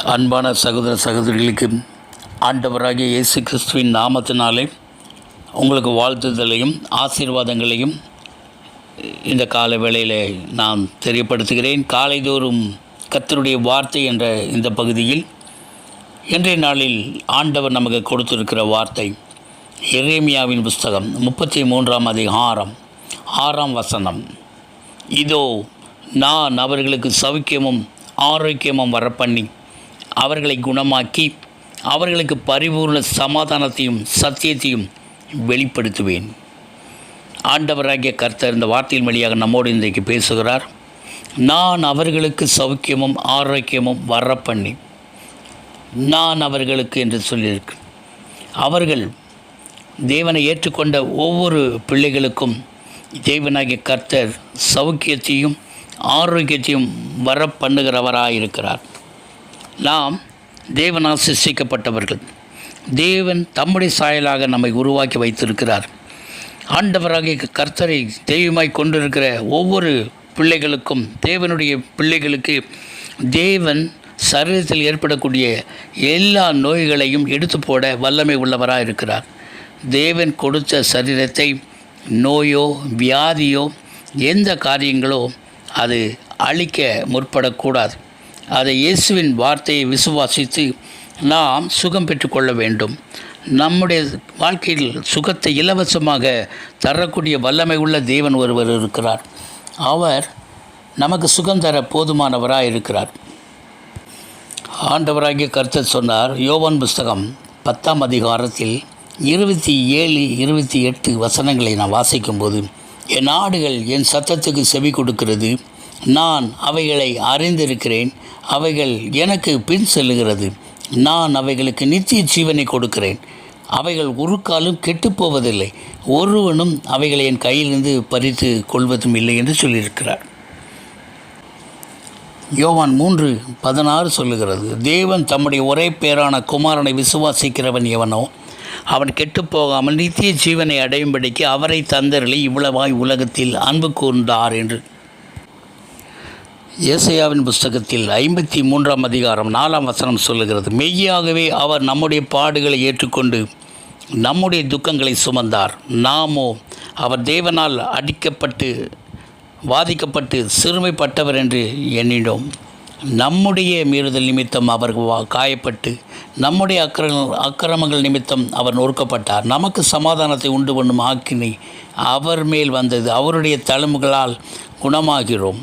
அன்பான சகோதர சகோதரிகளுக்கு ஆண்டவராகிய இயேசு கிறிஸ்துவின் நாமத்தினாலே உங்களுக்கு வாழ்த்துதலையும் ஆசீர்வாதங்களையும் இந்த கால வேளையில் நான் தெரியப்படுத்துகிறேன். காலைதோறும் கர்த்தருடைய வார்த்தை என்ற இந்த பகுதியில் இன்றைய நாளில் ஆண்டவர் நமக்கு கொடுத்திருக்கிற வார்த்தை எரேமியாவின் புஸ்தகம் 33ஆம் அதிகாரம் 6ஆம் வசனம். இதோ நான் அவர்களுக்கு சௌக்கியமும் ஆரோக்கியமும் வரப்பண்ணி அவர்களை குணமாக்கி அவர்களுக்கு பரிபூர்ண சமாதானத்தையும் சத்தியத்தையும் வெளிப்படுத்துவேன். ஆண்டவராகிய கர்த்தர் இந்த வார்த்தையின் வழியாக நம்மோடு இன்றைக்கு பேசுகிறார். நான் அவர்களுக்கு சௌக்கியமும் ஆரோக்கியமும் வரப்பண்ணி, நான் அவர்களுக்கு என்று சொல்லியிருக்கு. அவர்கள் தேவனை ஏற்றுக்கொண்ட ஒவ்வொரு பிள்ளைகளுக்கும் தேவனாகிய கர்த்தர் சௌக்கியத்தையும் ஆரோக்கியத்தையும் வரப்பண்ணுகிறவராயிருக்கிறார். நாம் தேவனால் சிருஷ்டிக்கப்பட்டவர்கள். தேவன் தம்முடைய சாயலாக நம்மை உருவாக்கி வைத்திருக்கிறார். ஆண்டவராகிய கர்த்தரை தெய்வமாய் கொண்டிருக்கிற ஒவ்வொரு பிள்ளைகளுக்கும், தேவனுடைய பிள்ளைகளுக்கு தேவன் சரீரத்தில் ஏற்படக்கூடிய எல்லா நோய்களையும் எடுத்து போட வல்லமை உள்ளவராக இருக்கிறார். தேவன் கொடுத்த சரீரத்தை நோயோ வியாதியோ எந்த காரியங்களோ அது அழிக்க முற்படக்கூடாது. அதை இயேசுவின் வார்த்தையை விசுவாசித்து நாம் சுகம் பெற்றுக்கொள்ள வேண்டும். நம்முடைய வாழ்க்கையில் சுகத்தை இலவசமாக தரக்கூடிய வல்லமை உள்ள தேவன் ஒருவர் இருக்கிறார். அவர் நமக்கு சுகம் தர போதுமானவராக இருக்கிறார். ஆண்டவராகிய கர்த்தர் சொன்னார். யோவான் புஸ்தகம் 10ஆம் அதிகாரத்தில் 27, 28 வசனங்களை நான் வாசிக்கும்போது, என் ஆடுகள் என் சத்தத்துக்கு செவி கொடுக்கிறது, நான் அவைகளை அறிந்திருக்கிறேன், அவைகள் எனக்கு பின் செல்லுகிறது, நான் அவைகளுக்கு நித்திய ஜீவனை கொடுக்கிறேன், அவைகள் ஒரு காலும் கெட்டுப்போவதில்லை, ஒருவனும் அவைகளை என் கையிலிருந்து பறித்து கொள்வதும் இல்லை என்று சொல்லியிருக்கிறார். யோவான் 3:16 சொல்லுகிறது, தேவன் தம்முடைய ஒரே பேரான குமாரனை விசுவாசிக்கிறவன் எவனோ அவன் கெட்டுப்போகாமல் நித்திய ஜீவனை அடையும்படிக்கு அவரை தந்தருளி இவ்வளவாய் உலகத்தில் அன்பு கூர்ந்தார் என்று ஏசாயாவின் புஸ்தகத்தில் 53ஆம் அதிகாரம் 4ஆம் வசனம் சொல்லுகிறது. மெய்யாகவே அவர் நம்முடைய பாடுகளை ஏற்றுக்கொண்டு நம்முடைய துக்கங்களை சுமந்தார். நாமோ அவர் தேவனால் அடிக்கப்பட்டு வாதிக்கப்பட்டு சிறுமைப்பட்டவர் என்று எண்ணினோம். நம்முடைய மீறுதல் நிமித்தம் அவர் காயப்பட்டு நம்முடைய அக்கிரமங்கள் நிமித்தம் அவர் நொறுக்கப்பட்டார். நமக்கு சமாதானத்தை உண்டு பண்ணும் ஆக்கினை அவர் மேல் வந்தது, அவருடைய தழும்புகளால் குணமாகிறோம்.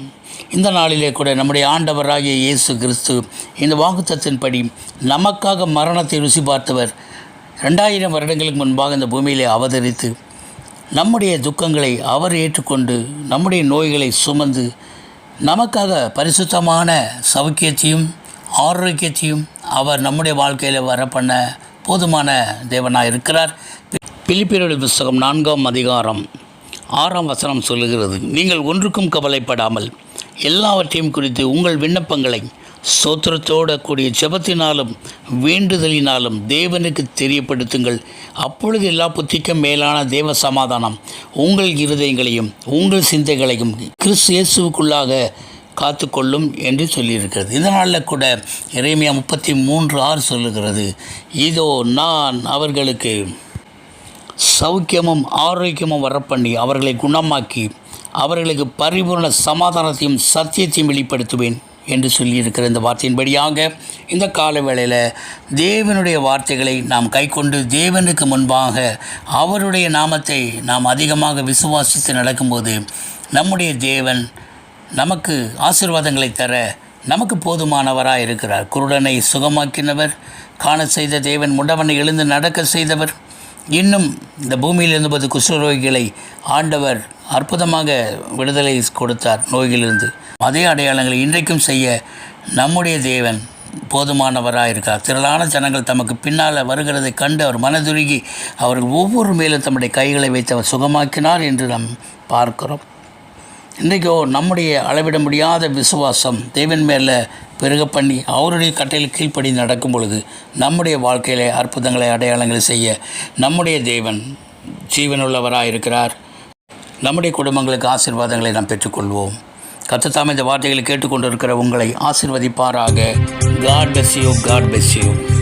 இந்த நாளிலே கூட நம்முடைய ஆண்டவராகிய இயேசு கிறிஸ்து இந்த வாக்குத்தத்தின்படி நமக்காக மரணத்தை ருசி பார்த்தவர் 2000 வருடங்களுக்கு முன்பாக இந்த பூமியிலே அவதரித்து நம்முடைய துக்கங்களை அவர் ஏற்றுக்கொண்டு நம்முடைய நோய்களை சுமந்து நமக்காக பரிசுத்தமான சௌக்கியத்தையும் ஆரோக்கியத்தையும் அவர் நம்முடைய வாழ்க்கையில் வரப்பண்ண போதுமான தேவனாக இருக்கிறார். பிலிப்பியர் புஸ்தகம் 4ஆம் அதிகாரம் 6ஆம் வசனம் சொல்லுகிறது, நீங்கள் ஒன்றுக்கும் கவலைப்படாமல் எல்லாவற்றையும் குறித்து உங்கள் விண்ணப்பங்களை ஸ்தோத்திரத்தோட கூடிய ஜெபத்தினாலும் வேண்டுதலினாலும் தேவனுக்கு தெரியப்படுத்துங்கள். அப்பொழுது எல்லா புத்திக்கும் மேலான தேவ சமாதானம் உங்கள் இருதயங்களையும் உங்கள் சிந்தைகளையும் கிறிஸ்து இயேசுவுக்குள்ளாக காத்துக்கொள்ளும் என்று சொல்லியிருக்கிறது. இதனால் கூட எரேமியா 33:6 சொல்லுகிறது, இதோ நான் அவர்களுக்கு சௌக்கியமும் ஆரோக்கியமும் வரப்பண்ணி அவர்களை குணமாக்கி அவர்களுக்கு பரிபூர்ண சமாதானத்தையும் சத்தியத்தையும் வெளிப்படுத்துவேன் என்று சொல்லியிருக்கிற இந்த வார்த்தையின்படியாக இந்த கால வேளையில் தேவனுடைய வார்த்தைகளை நாம் கைக்கொண்டு தேவனுக்கு முன்பாக அவருடைய நாமத்தை நாம் அதிகமாக விசுவாசித்து நடக்கும்போது நம்முடைய தேவன் நமக்கு ஆசீர்வாதங்களை தர நமக்கு போதுமானவராக இருக்கிறார். குருடனை சுகமாக்கினவர், காண செய்த தேவன் முடவனை எழுந்து நடக்க செய்தவர், இன்னும் இந்த பூமியில் இருந்தபோது குஷ்டரோகிகளை ஆண்டவர் அற்புதமாக விடுதலை கொடுத்தார் நோய்களிலிருந்து. அதே அடையாளங்களை இன்றைக்கும் செய்ய நம்முடைய தேவன் போதுமானவராக இருக்கார். திரளான ஜனங்கள் தமக்கு பின்னால் வருகிறதை கண்டு அவர் மனதுருகி அவர்கள் ஒவ்வொரு மேலும் தம்முடைய கைகளை வைத்து அவர் சுகமாக்கினார் என்று நாம் பார்க்கிறோம். இன்றைக்கோ நம்முடைய அளவிட முடியாத விசுவாசம் தேவன் மேலே பெருக பண்ணி அவருடைய கட்டளையில் கீழ்ப்படி நடக்கும் பொழுது நம்முடைய வாழ்க்கையிலே அற்புதங்களை அடையாளங்களை செய்ய நம்முடைய தேவன் ஜீவனுள்ளவராக இருக்கிறார். நம்முடைய குடும்பங்களுக்கு ஆசீர்வாதங்களை நாம் பெற்றுக்கொள்வோம். கர்த்தர் இந்த வார்த்தைகளை கேட்டுக்கொண்டிருக்கிற உங்களை ஆசீர்வதிப்பாராக. God bless you.